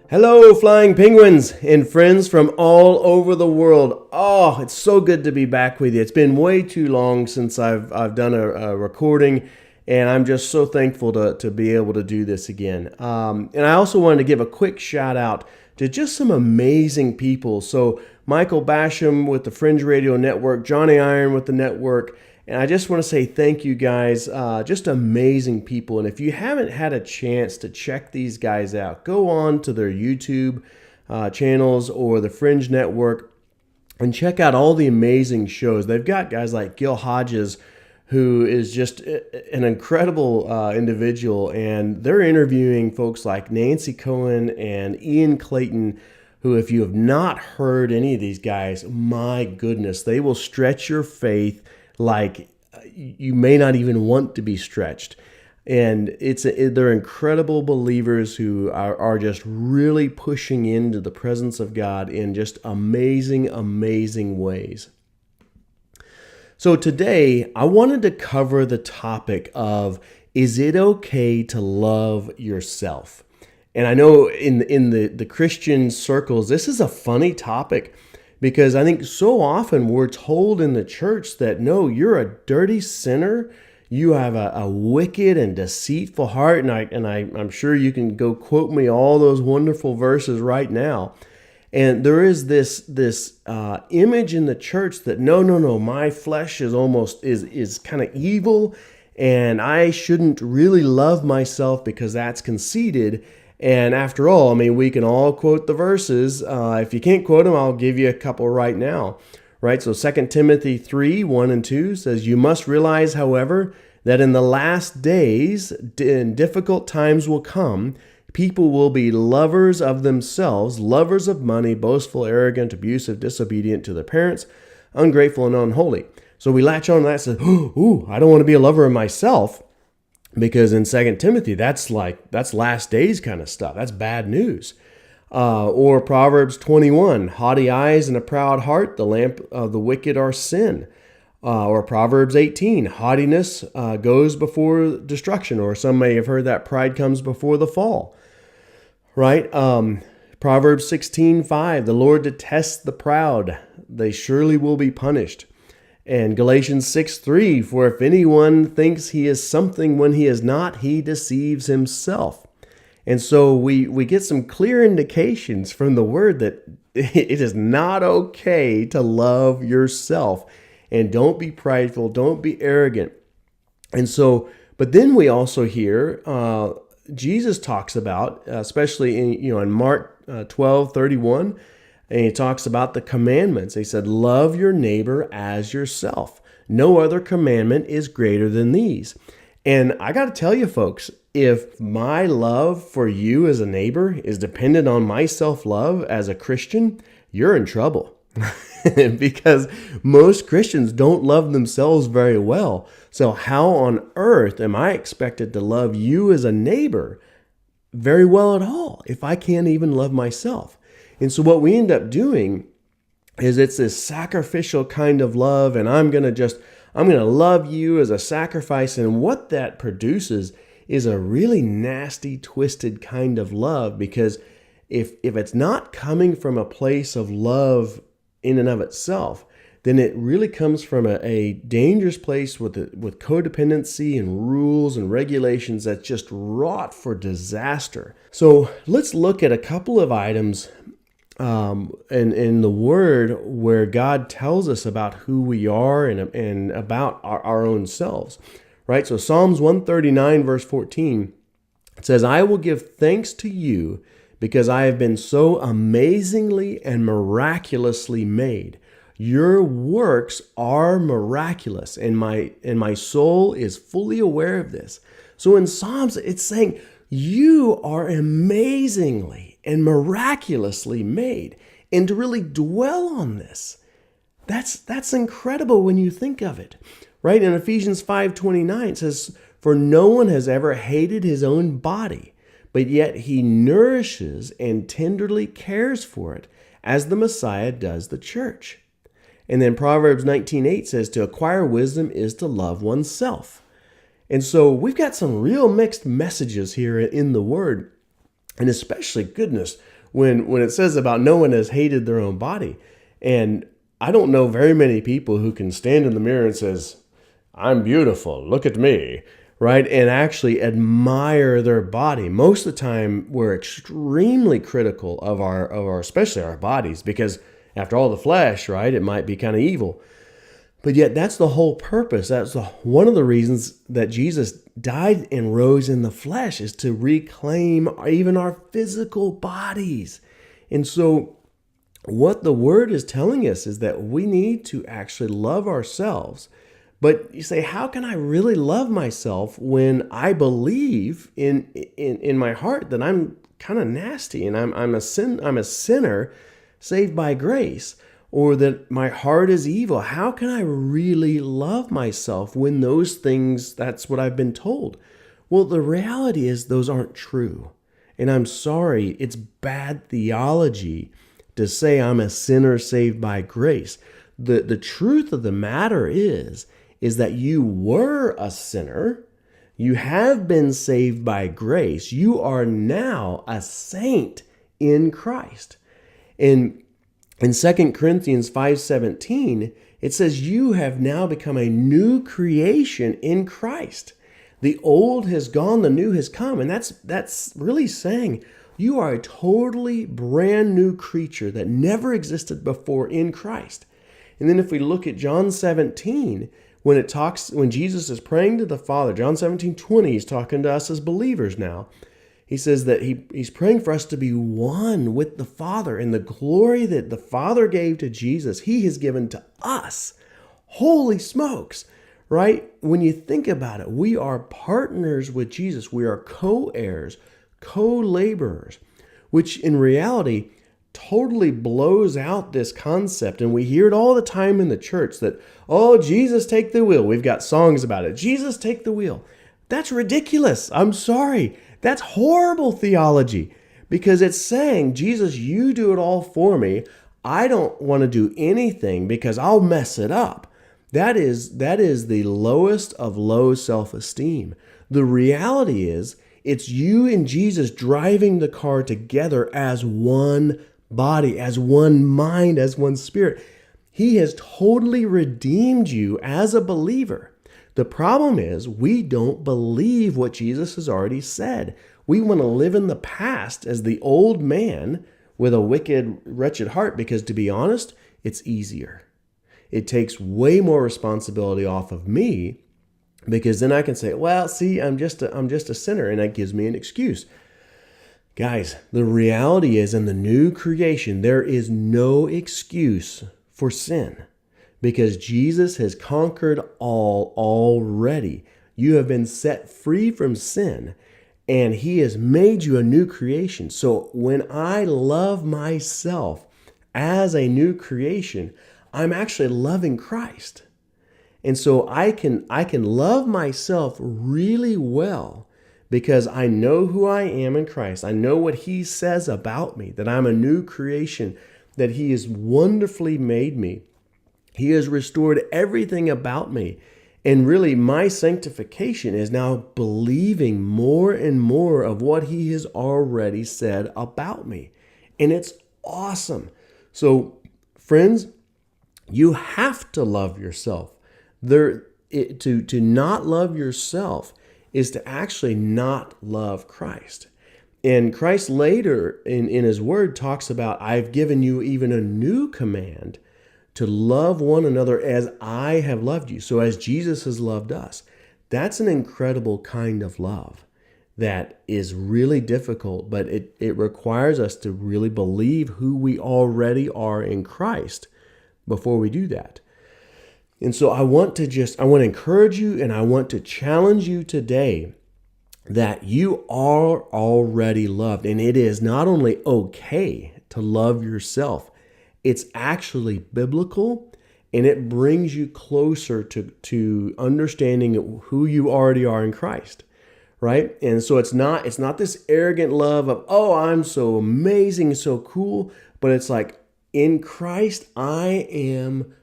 Hello, flying penguins and friends from all over the world. Oh, it's so good to be back with you. It's been way too long since I've done a recording, and I'm just so thankful to be able to do this again. And I also wanted to give a quick shout out to just some amazing people. So Michael Basham with the Fringe Radio Network, Johnny Iron with the network, and I just want to say thank you guys, just amazing people. And if you haven't had a chance to check these guys out, go on to their YouTube channels or the Fringe Network and check out all the amazing shows. They've got guys like Gil Hodges, who is just an incredible individual. And they're interviewing folks like Nancy Cohen and Ian Clayton, who, if you have not heard any of these guys, my goodness, they will stretch your faith like you may not even want to be stretched. And they're incredible believers who are just really pushing into the presence of God in just amazing, amazing ways. So today, I wanted to cover the topic of, is it okay to love yourself? And I know in the Christian circles, this is a funny topic, because I think so often we're told in the church that, no, you're a dirty sinner. You have a wicked and deceitful heart. And I'm sure you can go quote me all those wonderful verses right now. And there is this image in the church that, no, my flesh is kind of evil, and I shouldn't really love myself because that's conceited. And after all, I mean, we can all quote the verses. If you can't quote them, I'll give you a couple right now. Right? So 2 Timothy 3, 1 and 2 says, "You must realize, however, that in the last days, difficult times will come. People will be lovers of themselves, lovers of money, boastful, arrogant, abusive, disobedient to their parents, ungrateful, and unholy." So we latch on to that and say, ooh, I don't want to be a lover of myself. Because in 2 Timothy, that's last days kind of stuff. That's bad news. Or Proverbs 21, "Haughty eyes and a proud heart, the lamp of the wicked are sin." Or Proverbs 18, "Haughtiness goes before destruction." Or some may have heard that pride comes before the fall. Right? Proverbs 16:5, "The Lord detests the proud. They surely will be punished." And Galatians 6:3, "For if anyone thinks he is something when he is not, he deceives himself." And so we get some clear indications from the word that it is not okay to love yourself. And don't be prideful, don't be arrogant. And so, but then we also hear Jesus talks about, especially in Mark 12:31, and he talks about the commandments. He said, "Love your neighbor as yourself. No other commandment is greater than these." And I got to tell you, folks, if my love for you as a neighbor is dependent on my self-love as a Christian, you're in trouble. Because most Christians don't love themselves very well. So how on earth am I expected to love you as a neighbor very well at all if I can't even love myself? And so what we end up doing is it's this sacrificial kind of love, and I'm going to love you as a sacrifice. And what that produces is a really nasty, twisted kind of love, because if it's not coming from a place of love in and of itself, then it really comes from a dangerous place with codependency and rules and regulations that's just wrought for disaster. So let's look at a couple of items in the Word where God tells us about who we are and about our own selves, right? So Psalms 139 verse 14, it says, "I will give thanks to you because I have been so amazingly and miraculously made. Your works are miraculous, and my soul is fully aware of this." So in Psalms, it's saying, you are amazingly and miraculously made. And to really dwell on this, that's incredible when you think of it. Right? In Ephesians 5:29, it says, "For no one has ever hated his own body, but yet he nourishes and tenderly cares for it, as the Messiah does the church." And then Proverbs 19:8 says, "To acquire wisdom is to love oneself." And so we've got some real mixed messages here in the Word. And especially, goodness, when it says about no one has hated their own body. And I don't know very many people who can stand in the mirror and says, I'm beautiful, look at me, right? And actually admire their body. Most of the time, we're extremely critical of our especially our bodies, because after all, the flesh, right? It might be kind of evil. But yet that's the whole purpose. That's one of the reasons that Jesus died and rose in the flesh, is to reclaim even our physical bodies. And so what the word is telling us is that we need to actually love ourselves. But you say, how can I really love myself when I believe in my heart that I'm kind of nasty and I'm a sinner saved by grace, or that my heart is evil? How can I really love myself when those things, that's what I've been told? Well, the reality is those aren't true. And I'm sorry, it's bad theology to say I'm a sinner saved by grace. The truth of the matter is that you were a sinner. You have been saved by grace. You are now a saint in Christ. In 2 Corinthians 5:17, it says you have now become a new creation in Christ. The old has gone, the new has come. And that's really saying you are a totally brand new creature that never existed before in Christ. And then if we look at John 17, when Jesus is praying to the Father, John 17:20, he's talking to us as believers now. He says that he's praying for us to be one with the Father, and the glory that the Father gave to Jesus, he has given to us. Holy smokes, right? When you think about it, we are partners with Jesus. We are co-heirs, co-laborers, which in reality totally blows out this concept. And we hear it all the time in the church that, oh, Jesus, take the wheel. We've got songs about it. Jesus, take the wheel. That's ridiculous. I'm sorry. That's horrible theology, because it's saying, Jesus, you do it all for me. I don't want to do anything because I'll mess it up. That is the lowest of low self-esteem. The reality is, it's you and Jesus driving the car together as one body, as one mind, as one spirit. He has totally redeemed you as a believer. The problem is we don't believe what Jesus has already said. We want to live in the past as the old man with a wicked, wretched heart, because to be honest, it's easier. It takes way more responsibility off of me, because then I can say, well, see, I'm just a sinner, and that gives me an excuse. Guys, the reality is in the new creation, there is no excuse for sin, because Jesus has conquered all already. You have been set free from sin, and he has made you a new creation. So when I love myself as a new creation, I'm actually loving Christ. And so I can love myself really well because I know who I am in Christ. I know what he says about me, that I'm a new creation, that he has wonderfully made me. He has restored everything about me. And really, my sanctification is now believing more and more of what he has already said about me. And it's awesome. So, friends, you have to love yourself. To not love yourself is to actually not love Christ. And Christ later in his word talks about, I've given you even a new command, to love one another as I have loved you. So as Jesus has loved us. That's an incredible kind of love that is really difficult, but it requires us to really believe who we already are in Christ before we do that. And so I want to encourage you, and I want to challenge you today that you are already loved. And it is not only okay to love yourself, it's actually biblical, and it brings you closer to understanding who you already are in Christ, right? And so it's not this arrogant love of, oh, I'm so amazing, so cool, but it's like, in Christ, I am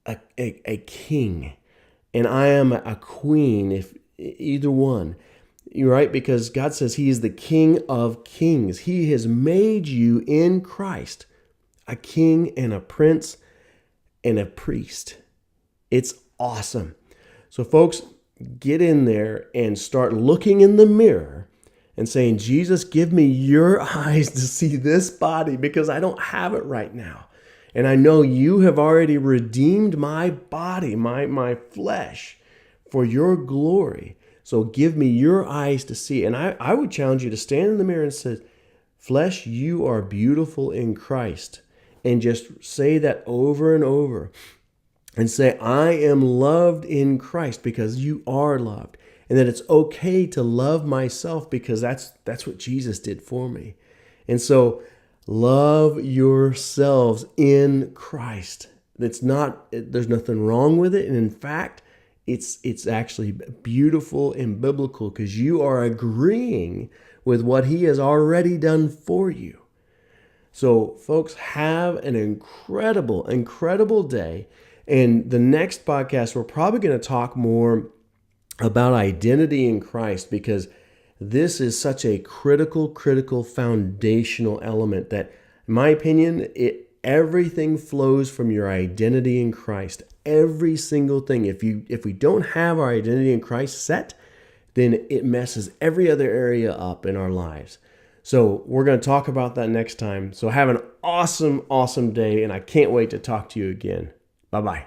a king, and I am a queen, if either one. You're right, because God says he is the King of kings. He has made you in Christ a king and a prince and a priest. It's awesome. So folks, get in there and start looking in the mirror and saying, Jesus, give me your eyes to see this body because I don't have it right now. And I know you have already redeemed my body, my flesh, for your glory. So give me your eyes to see. And I would challenge you to stand in the mirror and say, flesh, you are beautiful in Christ. And just say that over and over. And say, I am loved in Christ because you are loved. And that it's okay to love myself because that's what Jesus did for me. And so love yourselves in Christ. There's nothing wrong with it. And in fact, it's actually beautiful and biblical because you are agreeing with what he has already done for you. So folks, have an incredible, incredible day. And the next podcast, we're probably going to talk more about identity in Christ because this is such a critical, foundational element that, in my opinion, everything flows from your identity in Christ. Every single thing. If we don't have our identity in Christ set, then it messes every other area up in our lives. So we're going to talk about that next time. So have an awesome day, and I can't wait to talk to you again. Bye-bye.